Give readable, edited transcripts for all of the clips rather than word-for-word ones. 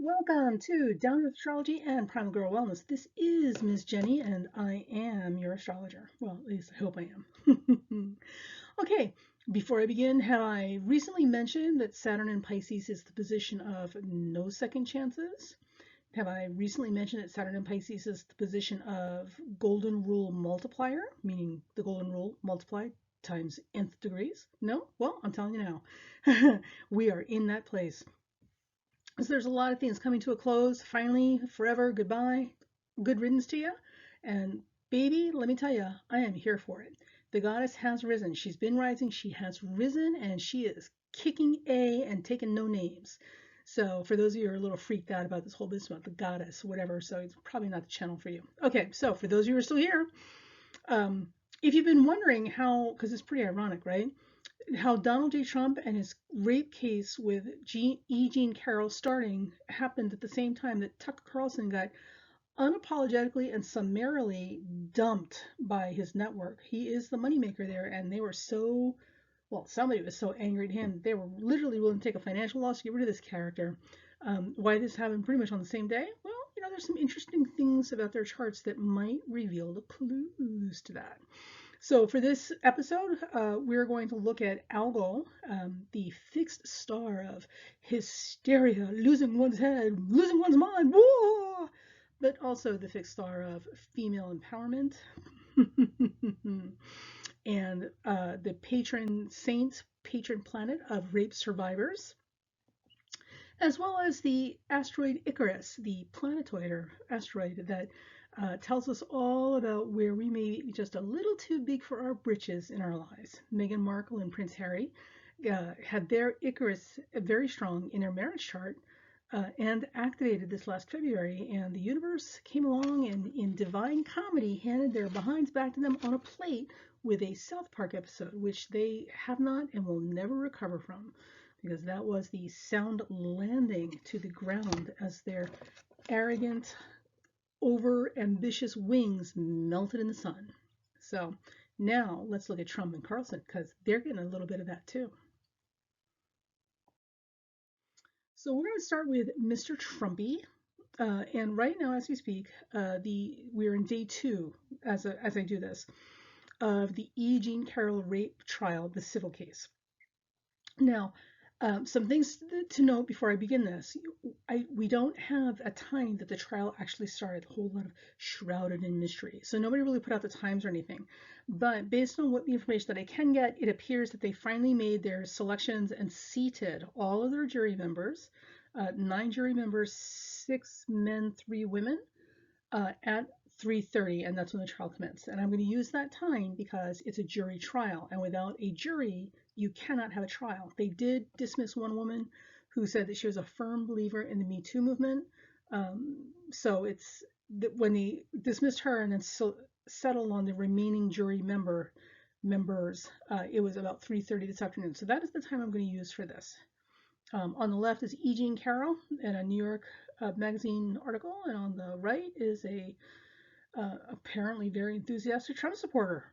Welcome to Down Earth Astrology and Primal Girl Wellness. This is Miss Jenny, and I am your astrologer. Well, at least I hope I am. Okay, before I begin, have I recently mentioned that Saturn in Pisces is the position of no second chances? Have I recently mentioned that Saturn in Pisces is the position of golden rule multiplier, meaning the golden rule multiplied times nth degrees? No? Well, I'm telling you now. We are in that place. So there's a lot of things coming to a close. Finally, forever, goodbye, good riddance to you. And baby, let me tell you, I am here for it. The goddess has risen. She's been rising. She has risen, and she is kicking A and taking no names. So for those of you who are a little freaked out about this whole business about the goddess, whatever, so it's probably not the channel for you. Okay, so for those of you who are still here, if you've been wondering how, because it's pretty ironic, right? How Donald J. Trump and his rape case with E. Jean Carroll starting happened at the same time that Tucker Carlson got unapologetically and summarily dumped by his network. He is the moneymaker there, and they were so, well, somebody was so angry at him, they were literally willing to take a financial loss to get rid of this character. Why this happened pretty much on the same day? Well, there's some interesting things about their charts that might reveal the clues to that. So for this episode, we're going to look at Algol, the fixed star of hysteria, losing one's head, losing one's mind, whoa! But also the fixed star of female empowerment, and the patron saint, patron planet of rape survivors, as well as the asteroid Icarus, the planetoid or asteroid that tells us all about where we may be just a little too big for our britches in our lives. Meghan Markle and Prince Harry had their Icarus very strong in their marriage chart and activated this last February, and the universe came along and in divine comedy handed their behinds back to them on a plate with a South Park episode, which they have not and will never recover from, because that was the sound landing to the ground as their arrogant, over ambitious wings melted in the sun. So now let's look at Trump and Carlson, because they're getting a little bit of that too. So we're going to start with Mr. Trumpy. And right now, as we speak, we're in day 2, as I do this, of the E. Jean Carroll rape trial, the civil case. Now, some things to note before I begin this. We don't have a time that the trial actually started, a whole lot of shrouded in mystery. So nobody really put out the times or anything. But based on what the information that I can get, it appears that they finally made their selections and seated all of their jury members, 9 jury members, 6 men, 3 women, at 3:30, and that's when the trial commenced. And I'm going to use that time because it's a jury trial, and without a jury, you cannot have a trial. They did dismiss one woman who said that she was a firm believer in the Me Too movement. So it's when they dismissed her and then settled on the remaining jury members, it was about 3:30 this afternoon. So that is the time I'm going to use for this. On the left is E. Jean Carroll in a New York Magazine article, and on the right is a apparently very enthusiastic Trump supporter.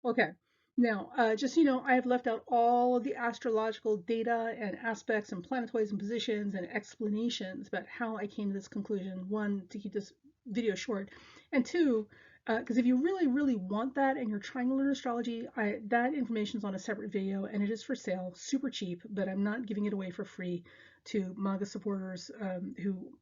Okay, now just so you know, I have left out all of the astrological data and aspects and planetoids and positions and explanations about how I came to this conclusion. 1, to keep this video short, and 2, because if you really, really want that and you're trying to learn astrology, that information is on a separate video and it is for sale, super cheap, but I'm not giving it away for free to MAGA supporters who,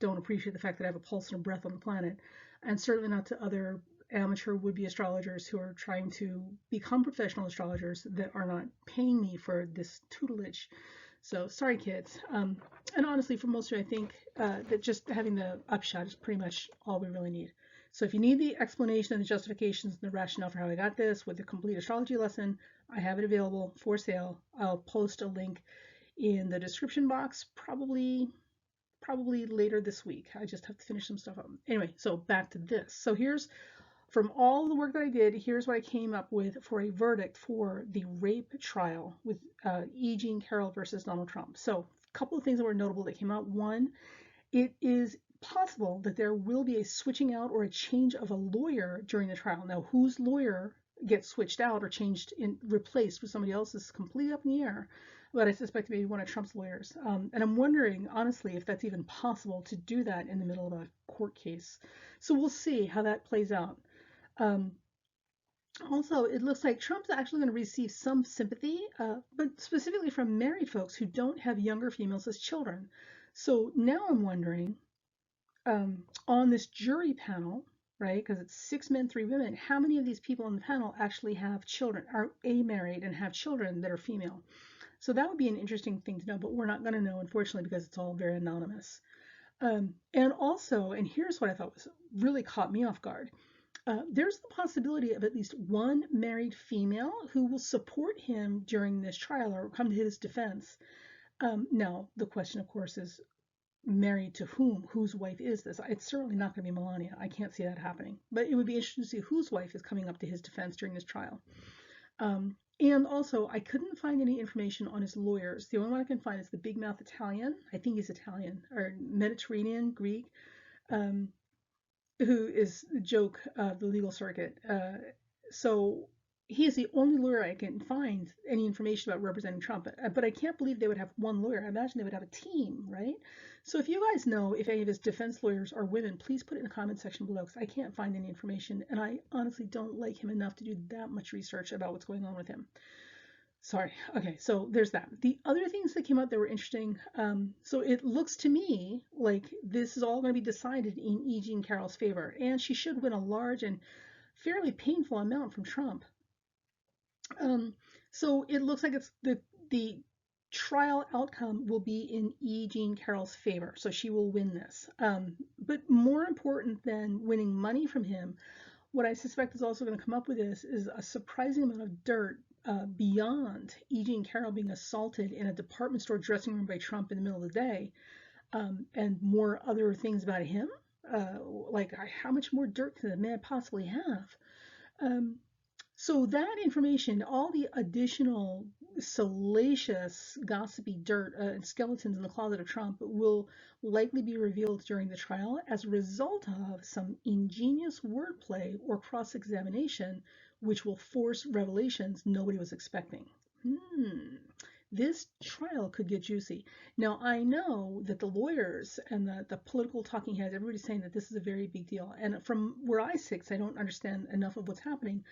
don't appreciate the fact that I have a pulse and a breath on the planet, and certainly not to other amateur would-be astrologers who are trying to become professional astrologers that are not paying me for this tutelage. So sorry, kids. And honestly, for most of you, I think that just having the upshot is pretty much all we really need. So if you need the explanation and the justifications and the rationale for how I got this with the complete astrology lesson, I have it available for sale. I'll post a link in the description box probably later this week. I just have to finish some stuff up. Anyway, so back to this. So here's, from all the work that I did, here's what I came up with for a verdict for the rape trial with E. Jean Carroll versus Donald Trump. So a couple of things that were notable that came out. 1, it is possible that there will be a switching out or a change of a lawyer during the trial. Now, whose lawyer gets switched out or changed replaced with somebody else's is completely up in the air. but I suspect maybe one of Trump's lawyers. And I'm wondering, honestly, if that's even possible to do that in the middle of a court case. So we'll see how that plays out. Um, Also, it looks like Trump's actually going to receive some sympathy, but specifically from married folks who don't have younger females as children. So now I'm wondering, on this jury panel, right, because it's 6 men, 3 women, how many of these people on the panel actually have children, are married and have children that are female? So that would be an interesting thing to know, but we're not going to know, unfortunately, because it's all very anonymous. And also, and here's what I thought was really caught me off guard. There's the possibility of at least one married female who will support him during this trial or come to his defense. Now, the question, of course, is married to whom? Whose wife is this? It's certainly not going to be Melania. I can't see that happening. But it would be interesting to see whose wife is coming up to his defense during this trial. And also, I couldn't find any information on his lawyers. The only one I can find is the big mouth Italian. I think he's Italian or Mediterranean, Greek. Who is the joke of the legal circuit. So he is the only lawyer I can find any information about representing Trump. But I can't believe they would have one lawyer. I imagine they would have a team, right? So if you guys know if any of his defense lawyers are women, please put it in the comment section below, because I can't find any information. And I honestly don't like him enough to do that much research about what's going on with him. Sorry. Okay, so there's that. The other things that came out that were interesting, so it looks to me like this is all going to be decided in E Jean Carroll's favor, and she should win a large and fairly painful amount from Trump. So it looks like it's the trial outcome will be in E Jean Carroll's favor, so she will win this. But more important than winning money from him, what I suspect is also going to come up with this is a surprising amount of dirt beyond E Jean Carroll being assaulted in a department store dressing room by Trump in the middle of the day, and more other things about him. Like, how much more dirt could the man possibly have? So that information, all the additional salacious, gossipy dirt and skeletons in the closet of Trump will likely be revealed during the trial as a result of some ingenious wordplay or cross-examination, which will force revelations nobody was expecting. This trial could get juicy. Now, I know that the lawyers and the political talking heads, everybody's saying that this is a very big deal. And from where I sit, because I don't understand enough of what's happening,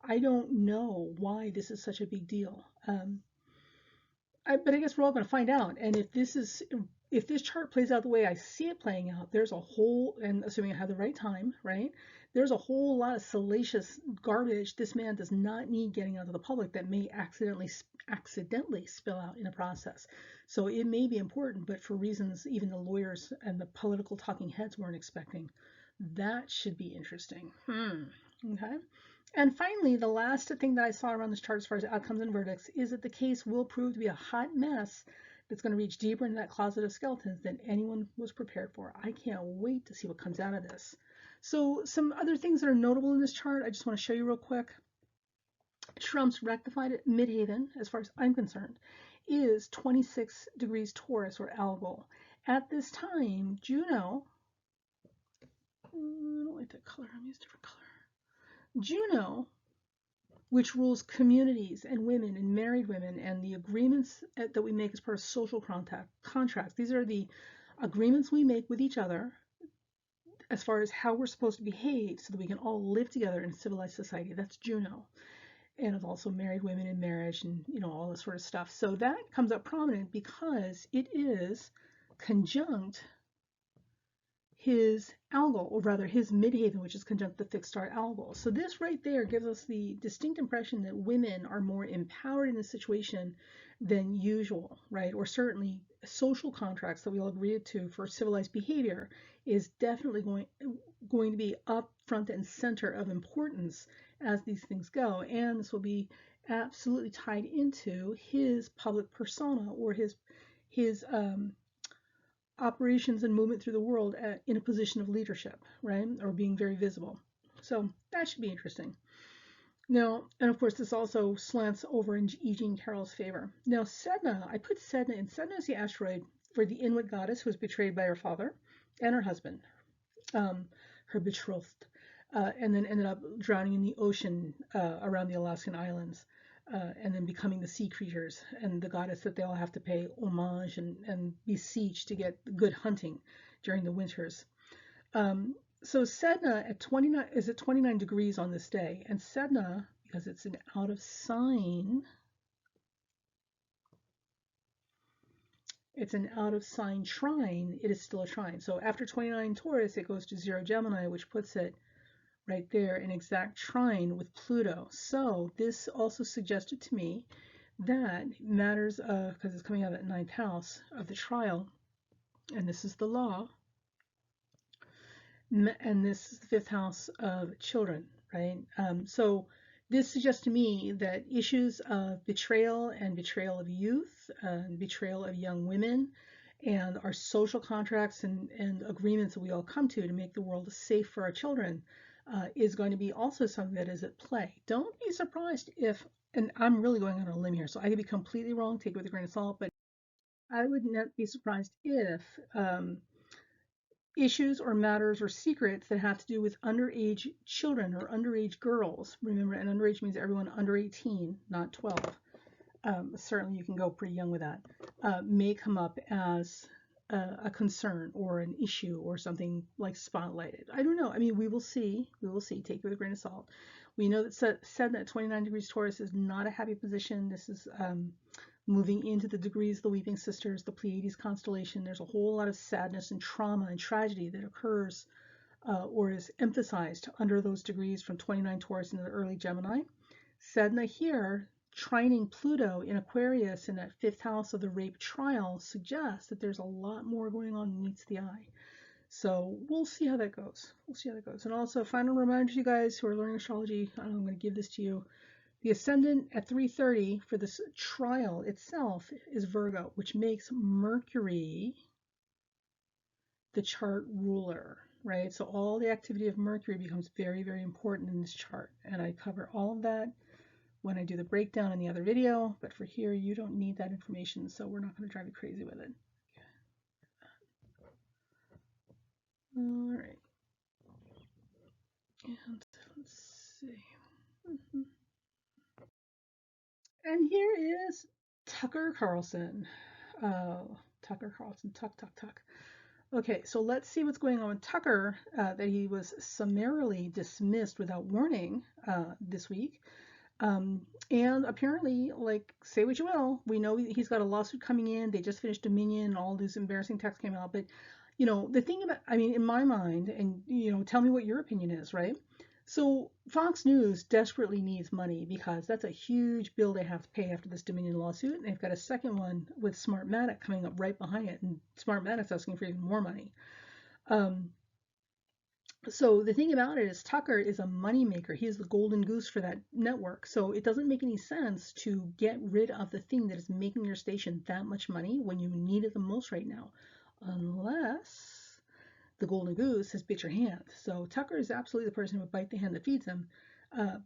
I don't know why this is such a big deal. But I guess we're all going to find out. And if this chart plays out the way I see it playing out, there's a whole, and assuming I have the right time, right? There's a whole lot of salacious garbage this man does not need getting out to the public that may accidentally spill out in a process. So it may be important, but for reasons even the lawyers and the political talking heads weren't expecting. That should be interesting. Okay. And finally, the last thing that I saw around this chart as far as outcomes and verdicts is that the case will prove to be a hot mess that's going to reach deeper into that closet of skeletons than anyone was prepared for. I can't wait to see what comes out of this. So some other things that are notable in this chart, I just want to show you real quick. Trump's rectified midheaven, as far as I'm concerned, is 26 degrees Taurus, or Algol. At this time, Juno, I don't like that color, I'm going to use a different color. Juno, which rules communities and women and married women and the agreements that we make as part of social contracts. These are the agreements we make with each other as far as how we're supposed to behave so that we can all live together in a civilized society. That's Juno. And of also married women in marriage and, you know, all this sort of stuff. So that comes up prominent because it is conjunct his Algol, or rather his midheaven, which is conjunct the fixed star Algol. So this right there gives us the distinct impression that women are more empowered in this situation than usual, right? Or certainly social contracts that we all agreed to for civilized behavior is definitely going to be up front and center of importance as these things go. And this will be absolutely tied into his public persona, or his operations and movement through the world in a position of leadership, right? Or being very visible. So that should be interesting. Now, and of course, this also slants over in E Jean Carroll's favor. Now, Sedna, I put Sedna in. Sedna is the asteroid for the Inuit goddess who was betrayed by her father and her husband, her betrothed, and then ended up drowning in the ocean around the Alaskan islands. and then becoming the sea creatures and the goddess that they all have to pay homage and beseech to get good hunting during the winters. So Sedna at 29 is at 29 degrees on this day, and Sedna, because it's an out of sign, it's an out of sign trine, it is still a trine. So after 29 Taurus, it goes to 0 Gemini, which puts it right there in exact trine with Pluto. So this also suggested to me that matters of, because it's coming out of that 9th house of the trial, and this is the law, and this is the 5th house of children, right? So this suggests to me that issues of betrayal and betrayal of youth and betrayal of young women and our social contracts and agreements that we all come to make the world safe for our children is going to be also something that is at play. Don't be surprised if, and I'm really going on a limb here, so I could be completely wrong, take it with a grain of salt, but I would not be surprised if issues or matters or secrets that have to do with underage children or underage girls, remember, and underage means everyone under 18, not 12. Certainly you can go pretty young with that, may come up as a concern or an issue or something like spotlighted. I don't know. I mean, we will see. We will see. Take it with a grain of salt. We know that said that 29 degrees Taurus is not a happy position. This is moving into the degrees of the Weeping Sisters, the Pleiades constellation. There's a whole lot of sadness and trauma and tragedy that occurs or is emphasized under those degrees from 29 Taurus into the early Gemini. Sedna here, trining Pluto in Aquarius in that 5th house of the rape trial, suggests that there's a lot more going on than meets the eye. So we'll see how that goes. We'll see how that goes. And also, final reminder to you guys who are learning astrology, I'm going to give this to you. The ascendant at 3:30 for this trial itself is Virgo, which makes Mercury the chart ruler, right? So all the activity of Mercury becomes very, very important in this chart. And I cover all of that when I do the breakdown in the other video, but for here, you don't need that information, so we're not going to drive you crazy with it. All right. And let's see. And here is Tucker Carlson. Tucker Carlson, tuck. Okay, so let's see what's going on with Tucker, that he was summarily dismissed without warning this week. And apparently, like, say what you will, we know he's got a lawsuit coming in. They just finished Dominion, all these embarrassing texts came out. But, you know, the thing about, I mean, in my mind, and, you know, tell me what your opinion is, right? So Fox News desperately needs money because that's a huge bill they have to pay after this Dominion lawsuit. And they've got a second one with Smartmatic coming up right behind it. And Smartmatic's asking for even more money. So the thing about it is Tucker is a moneymaker. He is the golden goose for that network. So it doesn't make any sense to get rid of the thing that is making your station that much money when you need it the most right now, unless the golden goose has bit your hand. So Tucker is absolutely the person who would bite the hand that feeds him.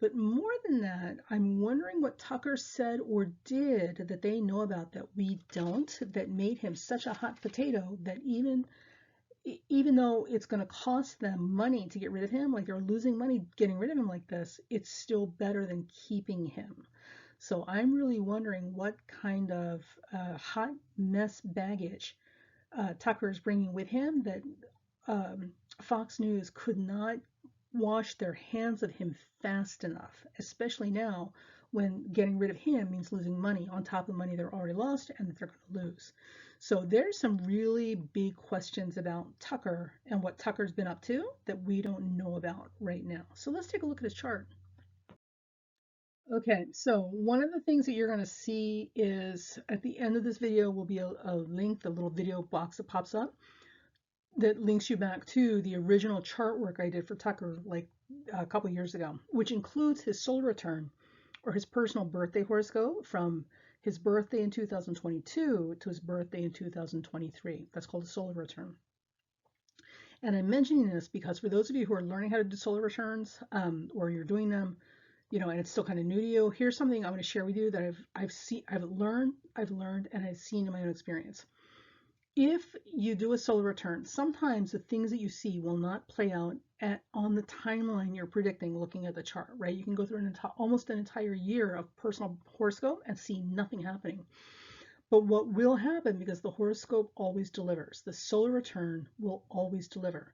But more than that, I'm wondering what Tucker said or did that they know about that we don't, that made him such a hot potato that even though it's going to cost them money to get rid of him, like they're losing money getting rid of him like this, it's still better than keeping him. So I'm really wondering what kind of hot mess baggage Tucker is bringing with him that Fox News could not wash their hands of him fast enough, especially now when getting rid of him means losing money on top of the money they're already lost and that they're going to lose. So there's some really big questions about Tucker and what Tucker's been up to that we don't know about right now. So let's take a look at his chart. Okay, so one of the things that you're going to see is at the end of this video will be a link, the little video box that pops up that links you back to the original chart work I did for Tucker like a couple years ago, which includes his solar return or his personal birthday horoscope from his birthday in 2022 to his birthday in 2023. That's called a solar return. And I'm mentioning this because for those of you who are learning how to do solar returns, or you're doing them, you know, and it's still kind of new to you, here's something I'm going to share with you that I've learned, and I've seen in my own experience. if you do a solar return, sometimes the things that you see will not play out on the timeline you're predicting looking at the chart, right? You can go through almost an entire year of personal horoscope and see nothing happening. But what will happen, because the horoscope always delivers, the solar return will always deliver.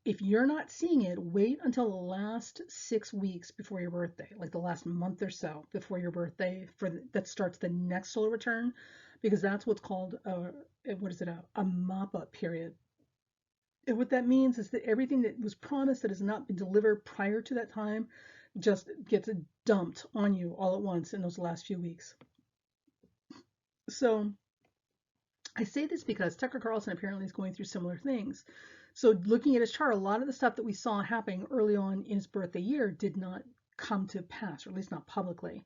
If you're not seeing it, wait until the last 6 weeks before your birthday, like the last month or so before your birthday, that starts the next solar return, because that's what's called a mop-up period. And what that means is that everything that was promised that has not been delivered prior to that time just gets dumped on you all at once in those last few weeks. So I say this because Tucker Carlson apparently is going through similar things. So looking at his chart, a lot of the stuff that we saw happening early on in his birthday year did not come to pass, or at least not publicly.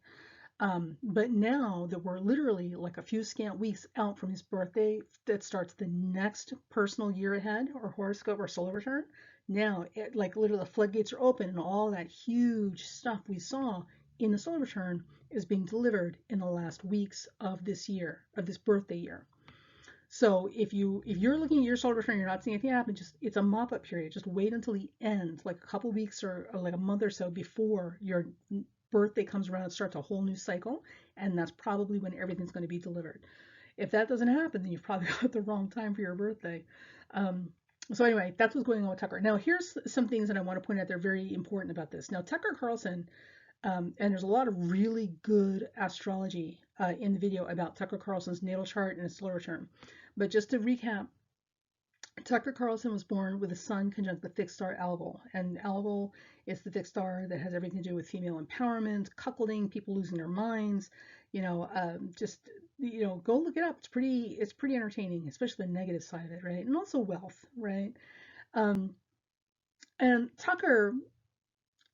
But now that we're literally like a few scant weeks out from his birthday, that starts the next personal year ahead, or horoscope, or solar return. Now, like literally the floodgates are open, and all that huge stuff we saw in the solar return is being delivered in the last weeks of this year, of this birthday year. So if you're looking at your solar return, you're not seeing anything happen, it's a mop-up period. Just wait until the end, like a couple weeks or like a month or so before your birthday comes around and starts a whole new cycle, and that's probably when everything's going to be delivered. If that doesn't happen, then you've probably got the wrong time for your birthday. So anyway, that's what's going on with Tucker. Now here's some things that I want to point out that are very important about this. Now Tucker Carlson, and there's a lot of really good astrology in the video about Tucker Carlson's natal chart and his solar return. But just to recap, Tucker Carlson was born with a sun conjunct the fixed star Algol, and Algol is the fixed star that has everything to do with female empowerment, cuckolding, people losing their minds. Go look it up. It's pretty entertaining, especially the negative side of it, right? And also wealth, right? And Tucker,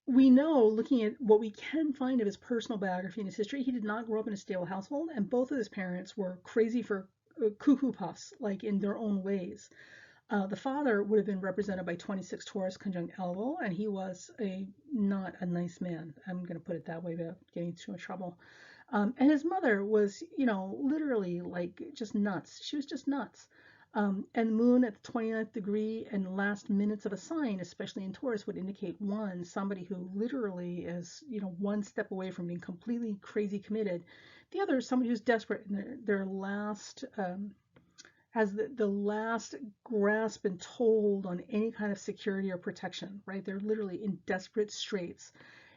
we know, looking at what we can find of his personal biography and his history, he did not grow up in a stable household, and both of his parents were crazy for cuckoo puffs, like in their own ways. The father would have been represented by 26 Taurus conjunct Algol, and he was not a nice man. I'm going to put it that way without getting too much trouble. And his mother was, literally like just nuts. She was just nuts. And the moon at the 29th degree and last minutes of a sign, especially in Taurus, would indicate somebody who literally is, one step away from being completely crazy committed. The other is somebody who's desperate, and their last has the last grasp and hold on any kind of security or protection, right? They're literally in desperate straits.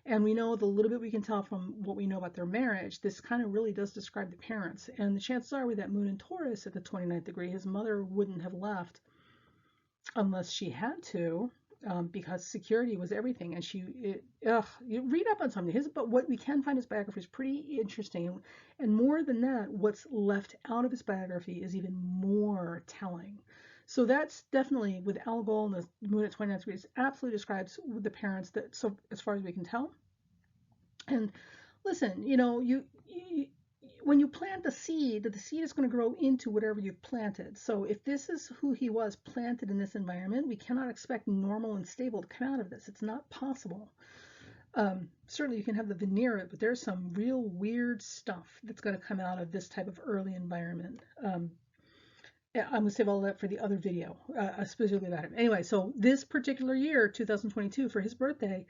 And we know the little bit we can tell from what we know about their marriage, this kind of really does describe the parents. And the chances are with that moon in Taurus at the 29th degree, his mother wouldn't have left unless she had to, because security was everything. And you read up on something. But what we can find his biography is pretty interesting. And more than that, what's left out of his biography is even more telling. So that's definitely, with Algol and the moon at 29 degrees, absolutely describes the parents, that, so as far as we can tell. And listen, when you plant the seed is going to grow into whatever you've planted. So if this is who he was, planted in this environment, we cannot expect normal and stable to come out of this. It's not possible. Certainly you can have the veneer of it, but there's some real weird stuff that's going to come out of this type of early environment. I'm going to save all that for the other video, specifically about him. Anyway, so this particular year, 2022, for his birthday,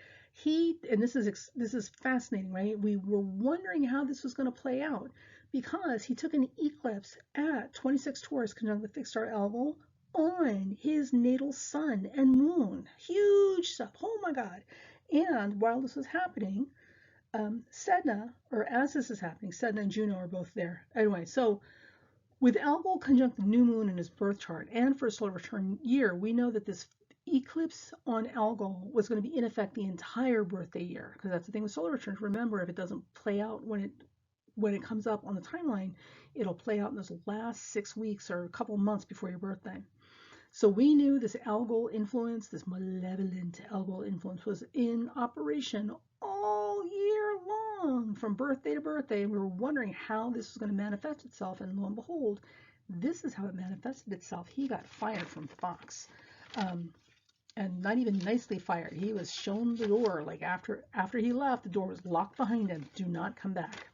and this is fascinating, right? We were wondering how this was going to play out, because he took an eclipse at 26 Taurus conjunct the fixed star Algol on his natal sun and moon. Huge stuff. Oh my God. And while this was happening, Sedna, or as this is happening, Sedna and Juno are both there. Anyway, so with Algol conjunct the new moon in his birth chart, and for a solar return year, we know that this eclipse on Algol was going to be in effect the entire birthday year, because that's the thing with solar returns. Remember, if it doesn't play out when it comes up on the timeline, it'll play out in those last 6 weeks or a couple months before your birthday. So we knew this Algol influence, this malevolent Algol influence, was in operation all year long, from birthday to birthday. We were wondering how this was going to manifest itself, and lo and behold, this is how it manifested itself. He got fired from Fox, and not even nicely fired. He was shown the door. Like after he left, the door was locked behind him. Do not come back.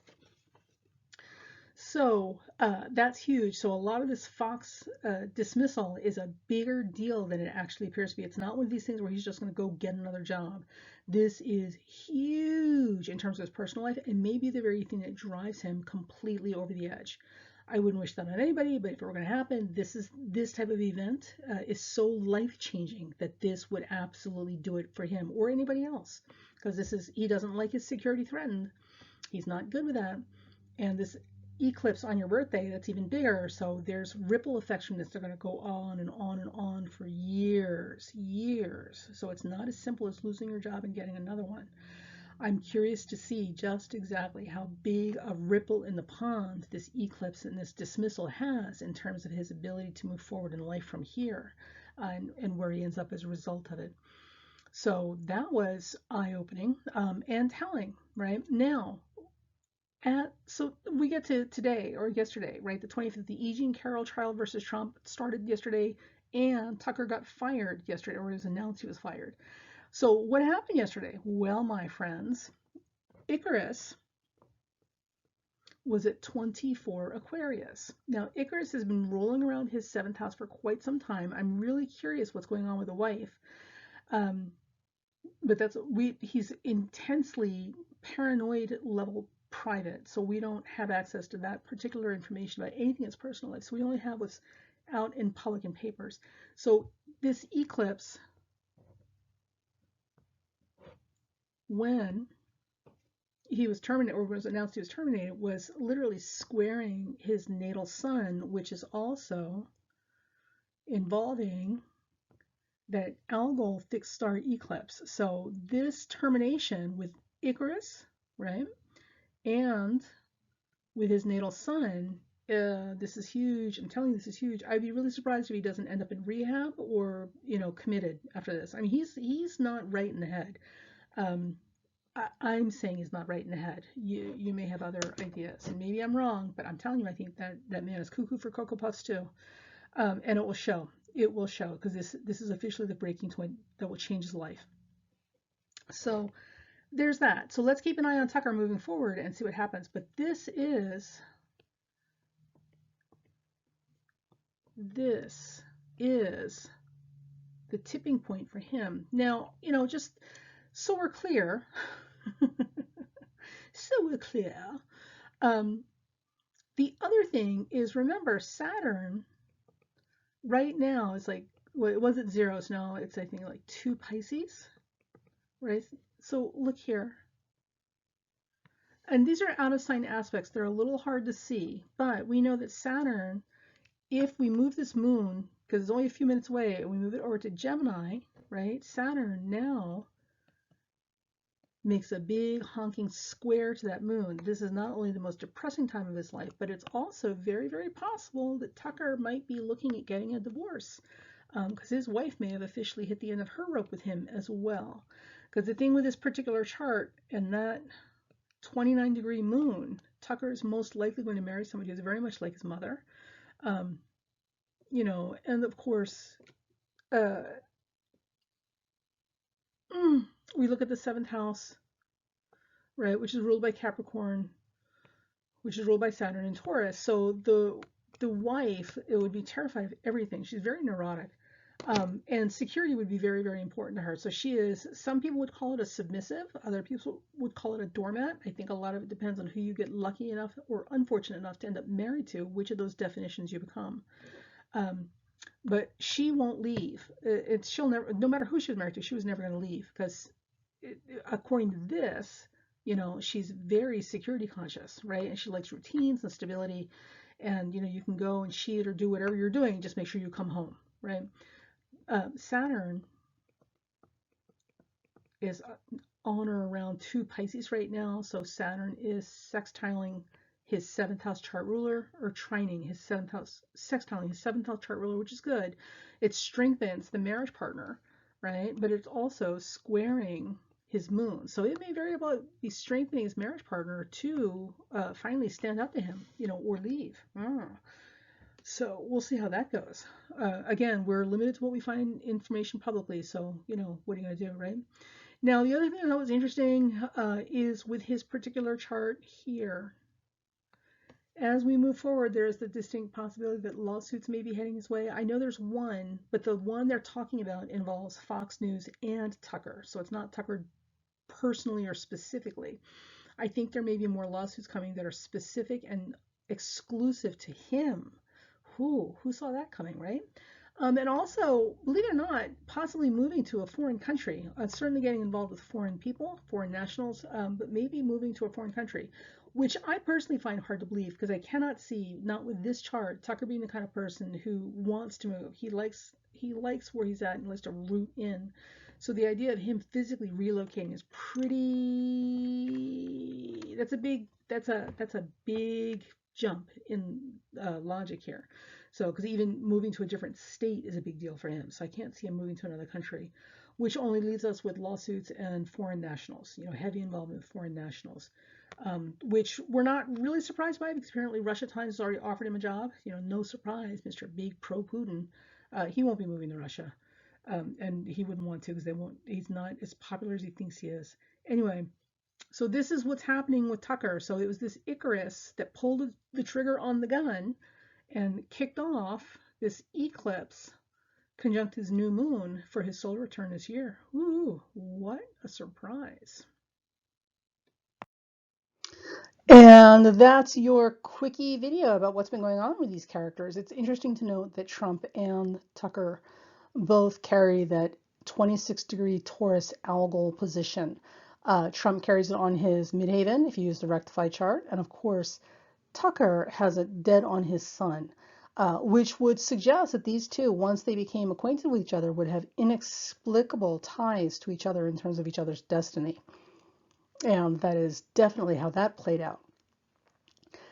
So that's huge. So a lot of this Fox dismissal is a bigger deal than it actually appears to be. It's not one of these things where he's just going to go get another job. This is huge in terms of his personal life and maybe the very thing that drives him completely over the edge. I wouldn't wish that on anybody, but if it were going to happen, this type of event is so life changing that this would absolutely do it for him or anybody else, because he doesn't like his security threatened. He's not good with that. And this eclipse on your birthday, that's even bigger. So there's ripple effects from this. They're going to go on and on and on for years, years. So it's not as simple as losing your job and getting another one. I'm curious to see just exactly how big a ripple in the pond this eclipse and this dismissal has in terms of his ability to move forward in life from here, and where he ends up as a result of it. So that was eye-opening and telling, right? Now, so we get to today or yesterday, right? The 25th, the E Jean Carroll trial versus Trump started yesterday, and Tucker got fired yesterday, or it was announced he was fired. So what happened yesterday? Well, my friends, Icarus was at 24 Aquarius. Now, Icarus has been rolling around his seventh house for quite some time. I'm really curious what's going on with the wife. But he's intensely paranoid level private, so we don't have access to that particular information about anything in his personal life. So we only have what's out in public and papers. So this eclipse, when he was terminated, or was announced he was terminated, was literally squaring his natal sun, which is also involving that Algol fixed star eclipse. So this termination with Icarus, right, and with his natal sun, this is huge. I'm telling you, this is huge. I'd be really surprised if he doesn't end up in rehab or, committed after this. I mean, he's not right in the head. I'm saying he's not right in the head. You may have other ideas, and maybe I'm wrong, but I'm telling you, I think that man is cuckoo for Cocoa Puffs too. And it will show. It will show, because this is officially the breaking point that will change his life. So there's that. So let's keep an eye on Tucker moving forward and see what happens. But this is the tipping point for him. Now, just so we're clear, the other thing is, remember, Saturn right now is like, well, it wasn't zeros. No, it's, I think, like 2 Pisces, right? So look here. And these are out of sign aspects. They're a little hard to see, but we know that Saturn, if we move this moon, because it's only a few minutes away, and we move it over to Gemini, right? Saturn now makes a big honking square to that moon. This is not only the most depressing time of his life, but it's also very, very possible that Tucker might be looking at getting a divorce, because his wife may have officially hit the end of her rope with him as well. Because the thing with this particular chart and that 29-degree moon, Tucker is most likely going to marry somebody who's very much like his mother. And of course, we look at the 7th house, right, which is ruled by Capricorn, which is ruled by Saturn and Taurus. So the wife, it would be terrified of everything. She's very neurotic. And security would be very, very important to her. So she is, some people would call it a submissive, other people would call it a doormat. I think a lot of it depends on who you get lucky enough or unfortunate enough to end up married to, which of those definitions you become. But she won't leave. She'll never, no matter who she was married to, she was never going to leave, because according to this, she's very security conscious, right? And she likes routines and stability. And, you can go and cheat or do whatever you're doing, just make sure you come home, right? Saturn is on or around 2 Pisces right now. So Saturn is sextiling his 7th house chart ruler, or trining his 7th house, sextiling his 7th house chart ruler, which is good. It strengthens the marriage partner, right? But it's also squaring his moon. So it may very well be strengthening his marriage partner to finally stand up to him, or leave. So we'll see how that goes. Again, we're limited to what we find information publicly. So, what are you going to do, right? Now, the other thing that was interesting is with his particular chart here. as we move forward, there's the distinct possibility that lawsuits may be heading his way. I know there's one, but the one they're talking about involves Fox News and Tucker. So it's not Tucker personally or specifically. I think there may be more lawsuits coming that are specific and exclusive to him. Who saw that coming, right? And also, believe it or not, possibly moving to a foreign country. Certainly getting involved with foreign people, foreign nationals, but maybe moving to a foreign country, which I personally find hard to believe because I cannot see, not with this chart, Tucker being the kind of person who wants to move. He likes where he's at and likes to root in. So the idea of him physically relocating is pretty. That's a big jump in logic here. So, because even moving to a different state is a big deal for him. So I can't see him moving to another country, which only leaves us with lawsuits and foreign nationals, heavy involvement with foreign nationals, which we're not really surprised by because apparently Russia Times has already offered him a job. No surprise, Mr. Big Pro Putin. He won't be moving to Russia. And he wouldn't want to because he's not as popular as he thinks he is. Anyway, so this is what's happening with Tucker. So it was this Icarus that pulled the trigger on the gun and kicked off this eclipse conjunct his new moon for his solar return this year. Ooh, what a surprise. And that's your quickie video about what's been going on with these characters. It's interesting to note that Trump and Tucker both carry that 26-degree Taurus Algol position. Trump carries it on his midheaven if you use the rectified chart, and of course Tucker has it dead on his sun, which would suggest that these two, once they became acquainted with each other, would have inexplicable ties to each other in terms of each other's destiny. And that is definitely how that played out.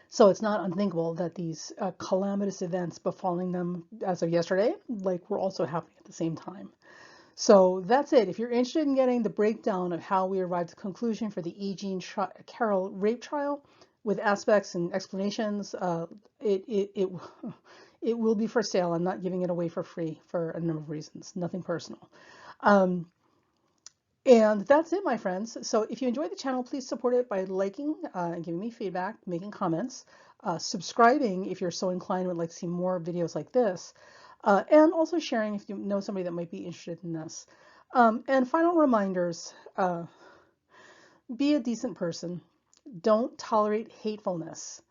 So it's not unthinkable that these calamitous events befalling them as of yesterday, were also happening at the same time. So that's it. If you're interested in getting the breakdown of how we arrived at the conclusion for the E Jean Carroll rape trial with aspects and explanations, it will be for sale. I'm not giving it away for free for a number of reasons, nothing personal. And that's it, my friends. So if you enjoyed the channel, please support it by liking and giving me feedback, making comments, subscribing if you're so inclined and would like to see more videos like this, and also sharing if you know somebody that might be interested in this. And final reminders, be a decent person. Don't tolerate hatefulness.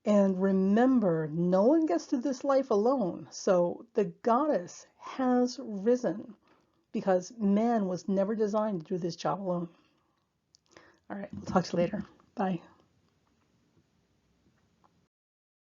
And remember, no one gets to this life alone. So the goddess has risen, because man was never designed to do this job alone. All right, I'll talk to you later. Bye.